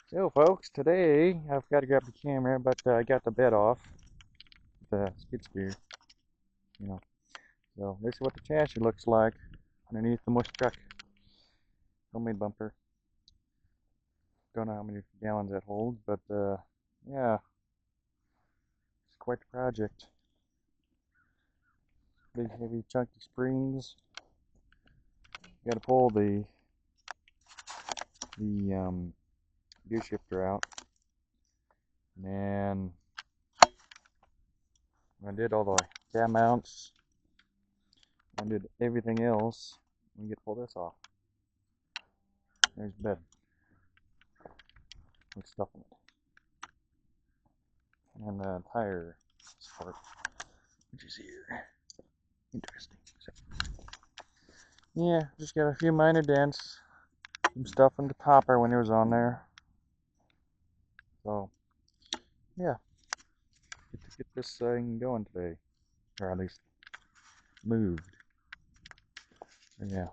So folks, today I've got to grab the camera, but I got the bed off the skid steer, you know. So this is what the chassis looks like underneath the mush truck. Homemade bumper. Don't know how many gallons that holds, but yeah, it's quite the project. Big heavy chunky springs. Got to pull the gear shifter out, and I did all the cam mounts. I did everything else. Let me get pull this off. There's the bed. With stuff in it. And the tire support, which is here. Interesting. So, yeah, just got a few minor dents. Some stuff in the topper when it was on there. So, yeah, get this thing going today. Or at least moved. Yeah.